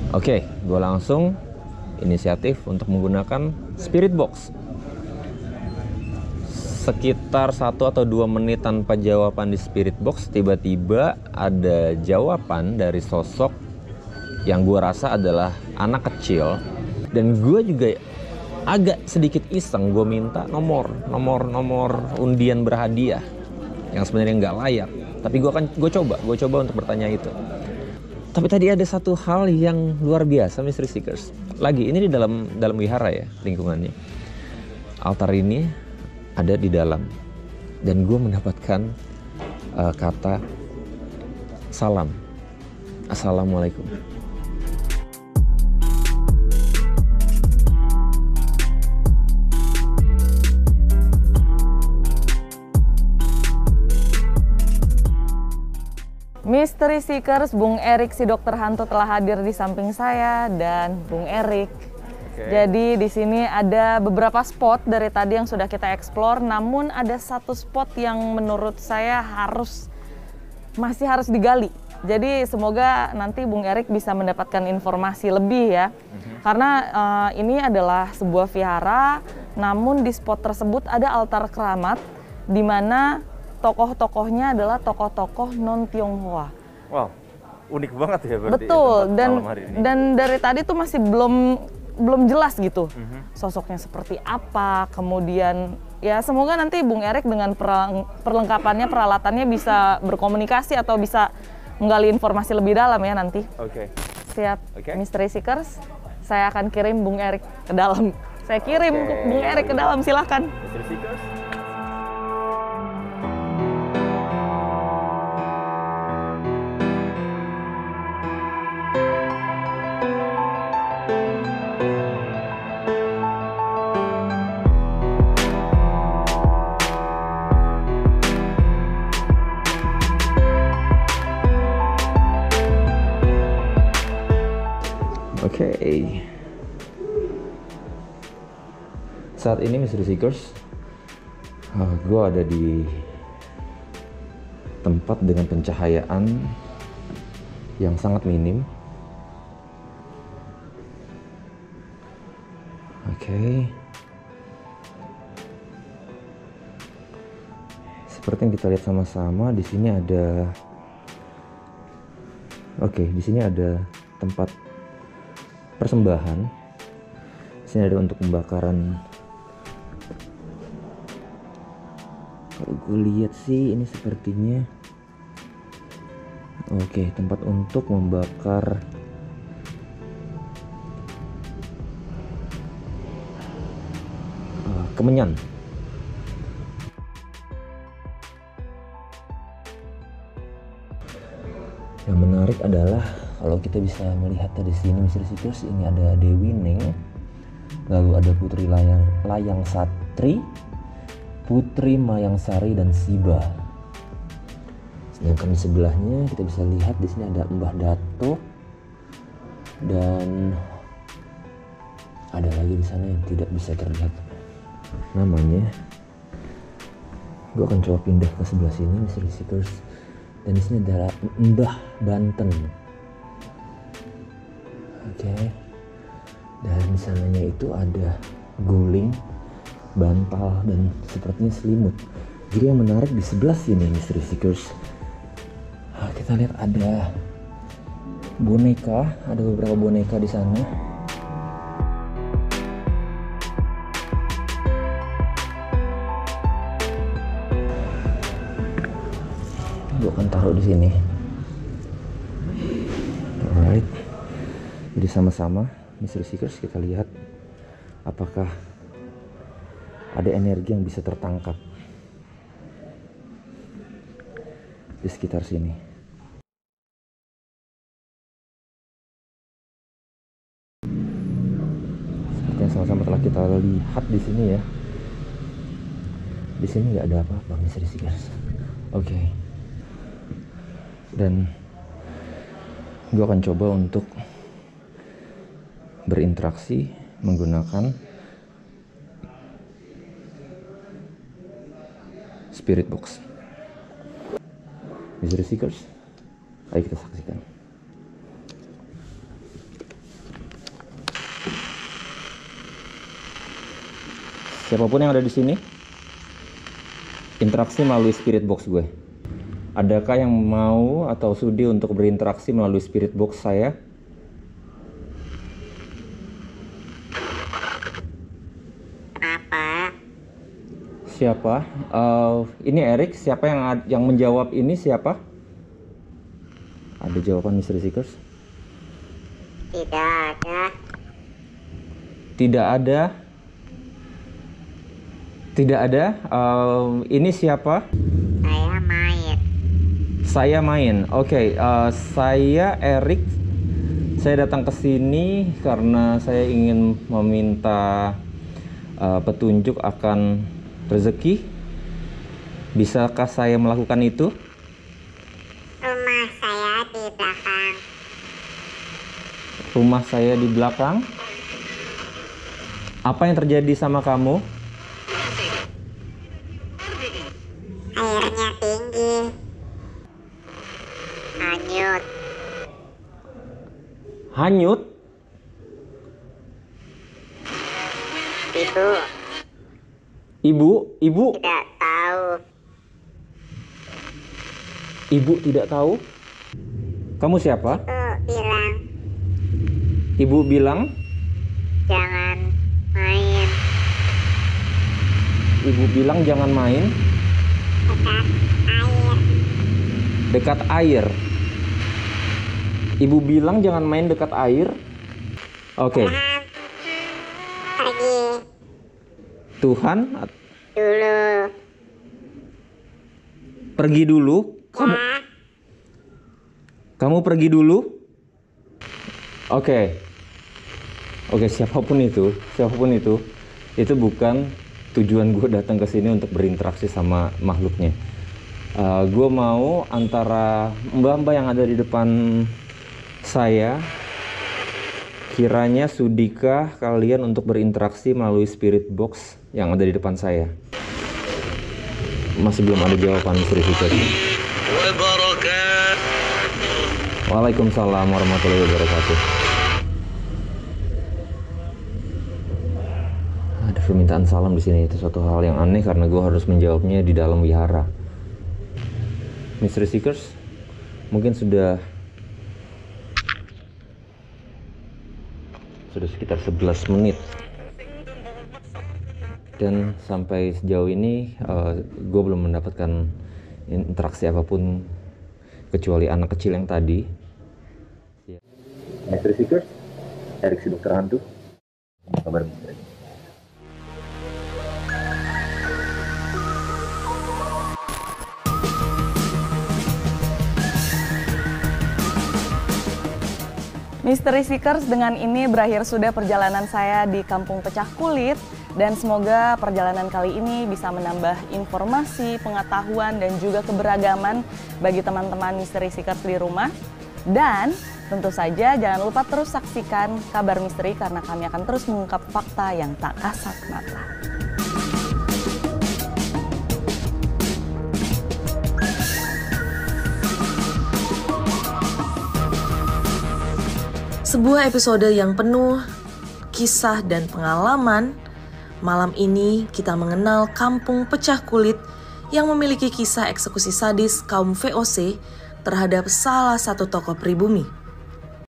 Oke, gue langsung inisiatif untuk menggunakan Spirit Box. Sekitar 1 atau 2 menit tanpa jawaban di Spirit Box, tiba-tiba ada jawaban dari sosok yang gue rasa adalah anak kecil. Dan gue juga agak sedikit iseng, gue minta nomor undian berhadiah yang sebenarnya nggak layak. Tapi gue coba untuk bertanya itu. Tapi tadi ada satu hal yang luar biasa, Mystery Seekers. Lagi, ini di dalam wihara ya, lingkungannya. Altar ini ada di dalam. Dan gue mendapatkan kata salam. Assalamualaikum. Mystery Seekers, Bung Erik si dokter hantu telah hadir di samping saya dan Bung Erik. Jadi di sini ada beberapa spot dari tadi yang sudah kita explore, namun ada satu spot yang menurut saya masih harus digali. Jadi semoga nanti Bung Erik bisa mendapatkan informasi lebih ya. Karena ini adalah sebuah vihara, namun di spot tersebut ada altar keramat di mana tokoh-tokohnya adalah tokoh-tokoh non-Tionghoa. Wow, unik banget ya berarti. Betul, dan dari tadi tuh masih belum jelas gitu sosoknya seperti apa. Kemudian ya semoga nanti Bung Erik dengan perlengkapannya, peralatannya bisa berkomunikasi atau bisa menggali informasi lebih dalam ya nanti. Oke. Siap, Mystery Seekers, saya akan kirim Bung Erik ke dalam. Saya kirim Bung Erik ke dalam, silahkan. Mystery Seekers. Oke. Saat ini Mystery Seekers, gue ada di tempat dengan pencahayaan yang sangat minim. Oke. Seperti yang kita lihat sama-sama, di sini ada. Di sini ada tempat persembahan. Di sini ada untuk pembakaran. Kalau gue lihat sih ini sepertinya tempat untuk membakar kemenyan. Yang menarik adalah kalau kita bisa melihat dari sini Mystery Seekers, ini ada Dewi Ning, lalu ada Putri Layang Satri, Putri Mayang Sari, dan Siba. Sedangkan di sebelahnya kita bisa lihat di sini ada Mbah Datuk dan ada lagi di sana yang tidak bisa terlihat namanya. Gue akan coba pindah ke sebelah sini Mystery Seekers, dan di sini ada Mbah Banten. Dan di sananya itu ada guling, bantal, dan sepertinya selimut. Jadi yang menarik di sebelah sini Mystery Seekers, kita lihat ada boneka, ada beberapa boneka di sana. Gue akan taruh di sini. Alright. Jadi sama-sama Mystery Seekers kita lihat apakah ada energi yang bisa tertangkap di sekitar sini. Seperti yang sama-sama telah kita lihat di sini ya. Di sini nggak ada apa-apa Mystery Seekers. Dan gue akan coba untuk berinteraksi menggunakan Spirit Box. Mystery Seekers, ayo kita saksikan. Siapapun yang ada di sini, interaksi melalui spirit box gue. Adakah yang mau atau sudi untuk berinteraksi melalui spirit box saya? Apa? Siapa? Ini Erik. Siapa yang menjawab ini siapa? Ada jawaban Mystery Seekers? Tidak ada. Tidak ada. Tidak ada. Ini siapa? Saya main. Saya main. Oke, saya Erik. Saya datang ke sini karena saya ingin meminta petunjuk akan rezeki. Bisakah saya melakukan itu? Rumah saya di belakang. Rumah saya di belakang. Apa yang terjadi sama kamu? Airnya tinggi. Hanyut. Hanyut? Ibu Tidak tahu. Ibu tidak tahu? Kamu siapa? Bilang Ibu bilang, jangan main. Ibu bilang jangan main Dekat dekat air. air. Ibu bilang jangan main dekat air. Oke. Pergi Tuhan dulu. pergi dulu. Kamu pergi dulu. Oke, siapapun itu bukan tujuan gue datang ke sini untuk berinteraksi sama makhluknya. Gue mau antara mbak-mbak yang ada di depan saya, kiranya sudikah kalian untuk berinteraksi melalui spirit box yang ada di depan saya? Masih belum ada jawaban Mystery Seekers. Waalaikumsalam warahmatullahi wabarakatuh. Ada permintaan salam di sini. Itu suatu hal yang aneh karena gue harus menjawabnya di dalam wihara. Mystery Seekers, mungkin sudah sekitar 11 menit. Dan sampai sejauh ini gue belum mendapatkan interaksi apapun kecuali anak kecil yang tadi. Mystery Seekers, Erik si dokter hantu. Kabar misteri. Mystery Seekers, dengan ini berakhir sudah perjalanan saya di Kampung Pecah Kulit, dan semoga perjalanan kali ini bisa menambah informasi, pengetahuan, dan juga keberagaman bagi teman-teman Mystery Seekers di rumah. Dan tentu saja jangan lupa terus saksikan Kabar Misteri karena kami akan terus mengungkap fakta yang tak kasat mata. Sebuah episode yang penuh kisah dan pengalaman. Malam ini kita mengenal Kampung Pecah Kulit yang memiliki kisah eksekusi sadis kaum VOC terhadap salah satu tokoh pribumi.